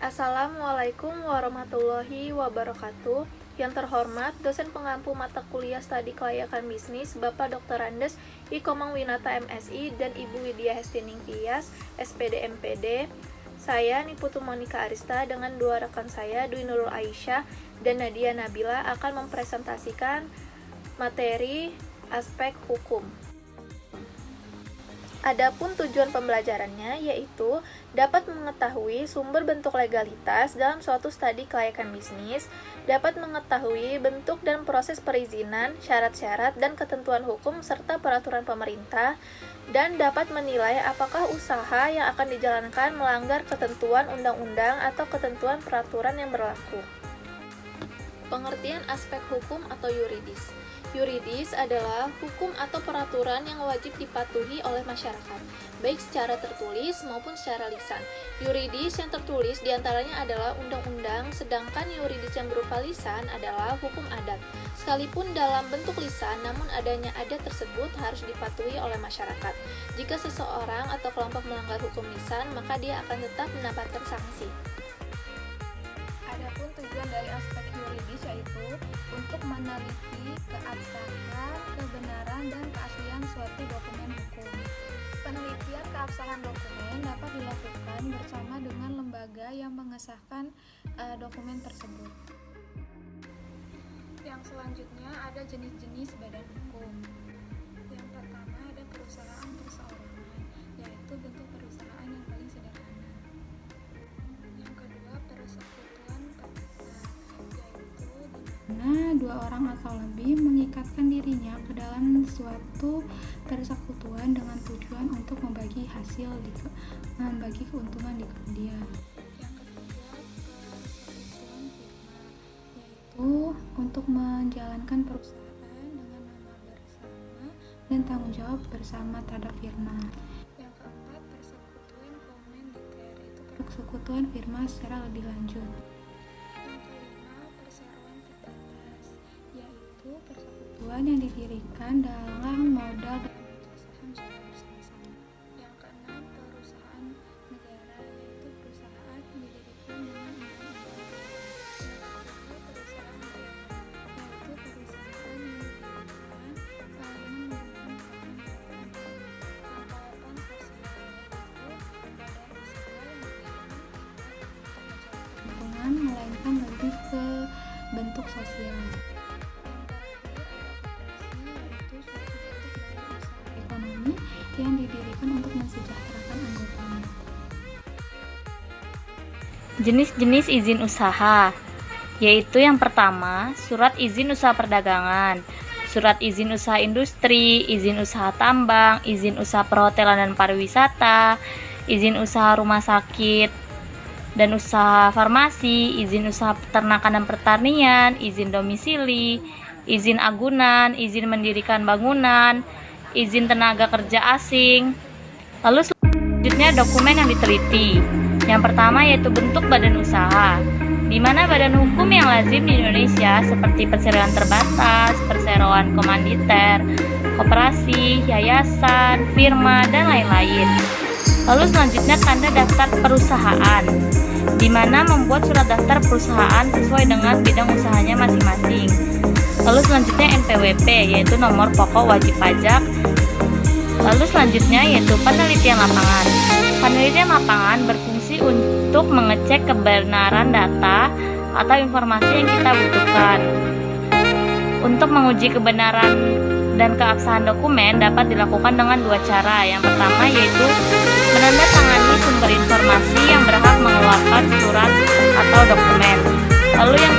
Assalamualaikum warahmatullahi wabarakatuh. Yang terhormat, dosen pengampu mata kuliah studi kelayakan bisnis, Bapak Dr. Andes I. Komang Winata MSI dan Ibu Widya Hestining Tias, SPD MPD. Saya Niputu Monika Arista dengan dua rekan saya, Dwi Nurul Aisyah dan Nadia Nabila akan mempresentasikan materi aspek hukum. Adapun tujuan pembelajarannya yaitu dapat mengetahui sumber bentuk legalitas dalam suatu studi kelayakan bisnis, dapat mengetahui bentuk dan proses perizinan, syarat-syarat dan ketentuan hukum serta peraturan pemerintah, dan dapat menilai apakah usaha yang akan dijalankan melanggar ketentuan undang-undang atau ketentuan peraturan yang berlaku. Pengertian aspek hukum atau yuridis. Yuridis adalah hukum atau peraturan yang wajib dipatuhi oleh masyarakat, baik secara tertulis maupun secara lisan. Yuridis yang tertulis diantaranya adalah undang-undang, sedangkan yuridis yang berupa lisan adalah hukum adat. Sekalipun dalam bentuk lisan, namun adanya adat tersebut harus dipatuhi oleh masyarakat. Jika seseorang atau kelompok melanggar hukum lisan, maka dia akan tetap mendapatkan sanksi. Adapun tujuan dari aspek yuridis yaitu untuk meneliti keabsahan, kebenaran, dan keaslian suatu dokumen hukum. Penelitian keabsahan dokumen dapat dilakukan bersama dengan lembaga yang mengesahkan dokumen tersebut. Yang selanjutnya ada jenis-jenis badan hukum. Yang pertama ada perusahaan perseorangan, yaitu bentuk perusahaan yang paling sederhana. Yang kedua persekutuan perdata, yaitu dimana dua orang atau lebih mengikatkan dirinya ke dalam suatu persekutuan dengan tujuan untuk membagi membagi keuntungan di kemudian. Yang ketiga persekutuan firma, yaitu untuk menjalankan perusahaan dengan nama bersama dan tanggung jawab bersama terhadap firma. Yang keempat persekutuan komanditer, itu persekutuan firma secara lebih lanjut. Yang kelima perseroan terbatas, yaitu persekutuan yang didirikan dalam modal dan saham secara bersama-sama. Yang keenam perusahaan negara, yaitu perusahaan yang didirikan dengan undang-undang. Yang ketujuh perusahaan daerah, yaitu perusahaan yang didirikan dengan menggunakan keuangan daerah. Yang kedelapan sosial, yaitu badan usaha yang didirikan keuntungan melainkan lebih ke bentuk sosial. Ekonomi yang didirikan untuk mensejahterakan anggotanya. Jenis-jenis izin usaha, yaitu yang pertama, surat izin usaha perdagangan, surat izin usaha industri, izin usaha tambang, izin usaha perhotelan dan pariwisata, izin usaha rumah sakit dan usaha farmasi, izin usaha peternakan dan pertanian, izin domisili, izin agunan, izin mendirikan bangunan, izin tenaga kerja asing. Lalu selanjutnya dokumen yang diteliti. Yang pertama yaitu bentuk badan usaha, di mana badan hukum yang lazim di Indonesia seperti perseroan terbatas, perseroan komanditer, koperasi, yayasan, firma, dan lain-lain. Lalu selanjutnya tanda daftar perusahaan, di mana membuat surat daftar perusahaan sesuai dengan bidang usahanya masing-masing. Lalu selanjutnya NPWP, yaitu nomor pokok wajib pajak. Lalu selanjutnya yaitu penelitian lapangan. Penelitian lapangan berfungsi untuk mengecek kebenaran data atau informasi yang kita butuhkan. Untuk menguji kebenaran dan keabsahan dokumen dapat dilakukan dengan dua cara. Yang pertama yaitu menandatangani sumber informasi yang berhak mengeluarkan surat atau dokumen. Lalu yang